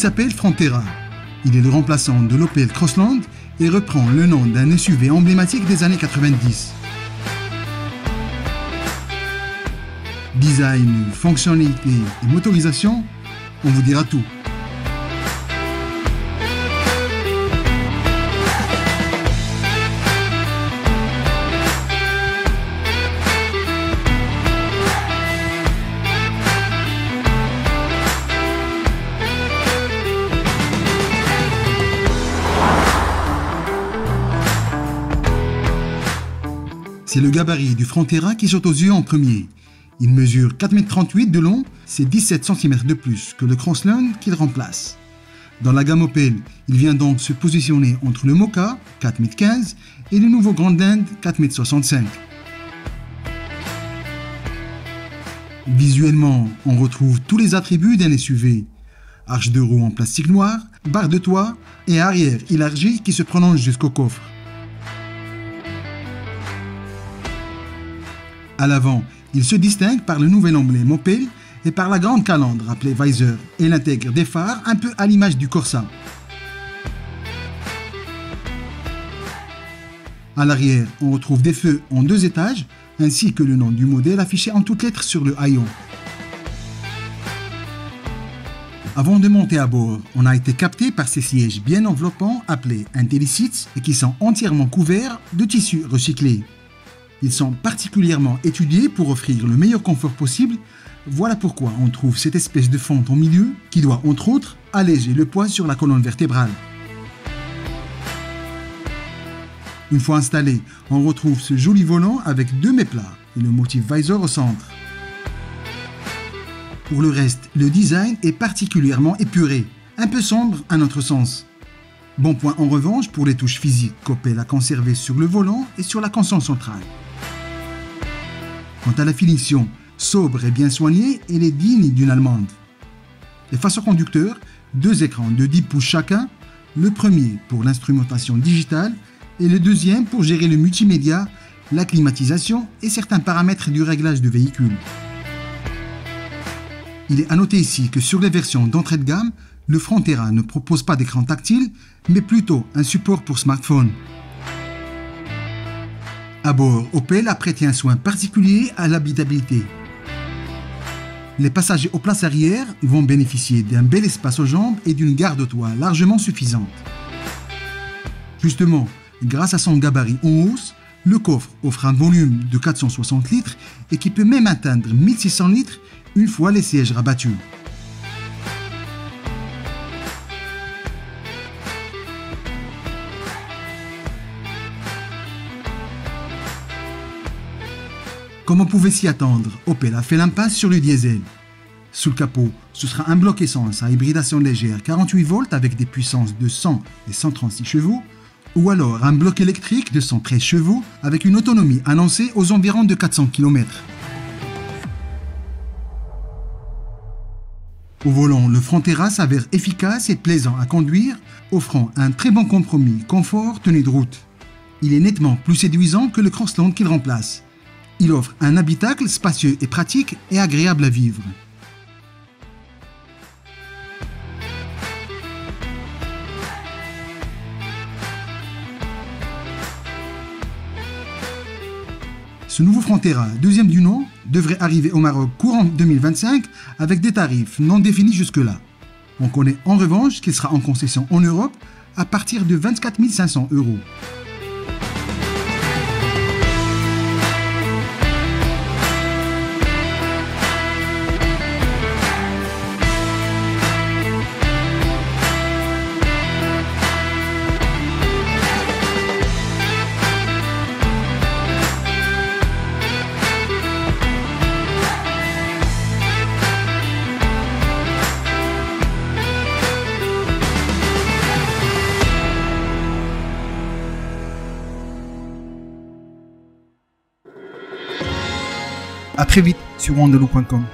s'appelle Frontera. Il est le remplaçant de l'Opel Crossland et reprend le nom d'un SUV emblématique des années 90. Design, fonctionnalité et motorisation, on vous dira tout. C'est le gabarit du Frontera qui saute aux yeux en premier. Il mesure 4,38 m de long, c'est 17 cm de plus que le Crossland qu'il remplace. Dans la gamme Opel, il vient donc se positionner entre le Mokka, 4,15 m, et le nouveau Grandland, 4,65 m. Visuellement, on retrouve tous les attributs d'un SUV. Arche de roue en plastique noir, barre de toit et arrière élargie qui se prolonge jusqu'au coffre. À l'avant, il se distingue par le nouvel emblème Opel et par la grande calandre appelée Visor, et il intègre des phares un peu à l'image du Corsa. À l'arrière, on retrouve des feux en 2 étages ainsi que le nom du modèle affiché en toutes lettres sur le haillon. Avant de monter à bord, on a été capté par ces sièges bien enveloppants appelés IntelliSeats et qui sont entièrement couverts de tissu recyclé. Ils sont particulièrement étudiés pour offrir le meilleur confort possible. Voilà pourquoi on trouve cette espèce de fente au milieu qui doit, entre autres, alléger le poids sur la colonne vertébrale. Une fois installé, on retrouve ce joli volant avec 2 mets plats et le motif Visor au centre. Pour le reste, le design est particulièrement épuré, un peu sombre à notre sens. Bon point en revanche pour les touches physiques qu'Opel a conservées sur le volant et sur la console centrale. Quant à la finition, sobre et bien soignée, elle est digne d'une allemande. Et face au conducteur, 2 écrans de 10 pouces chacun, le premier pour l'instrumentation digitale et le deuxième pour gérer le multimédia, la climatisation et certains paramètres du réglage du véhicule. Il est à noter ici que sur les versions d'entrée de gamme, le Frontera ne propose pas d'écran tactile, mais plutôt un support pour smartphone. À bord, Opel a prêté un soin particulier à l'habitabilité. Les passagers aux places arrière vont bénéficier d'un bel espace aux jambes et d'une garde au toit largement suffisante. Justement, grâce à son gabarit en hausse, le coffre offre un volume de 460 litres et qui peut même atteindre 1600 litres une fois les sièges rabattus. Comme on pouvait s'y attendre, Opel a fait l'impasse sur le diesel. Sous le capot, ce sera un bloc essence à hybridation légère 48 volts avec des puissances de 100 et 136 chevaux, ou alors un bloc électrique de 113 chevaux avec une autonomie annoncée aux environs de 400 km. Au volant, le Frontera s'avère efficace et plaisant à conduire, offrant un très bon compromis confort-tenue de route. Il est nettement plus séduisant que le Crossland qu'il remplace. Il offre un habitacle spacieux et pratique et agréable à vivre. Ce nouveau Frontera, deuxième du nom, devrait arriver au Maroc courant 2025 avec des tarifs non définis jusque-là. On connaît en revanche qu'il sera en concession en Europe à partir de 24 500 €. À très vite sur wandeloo.com.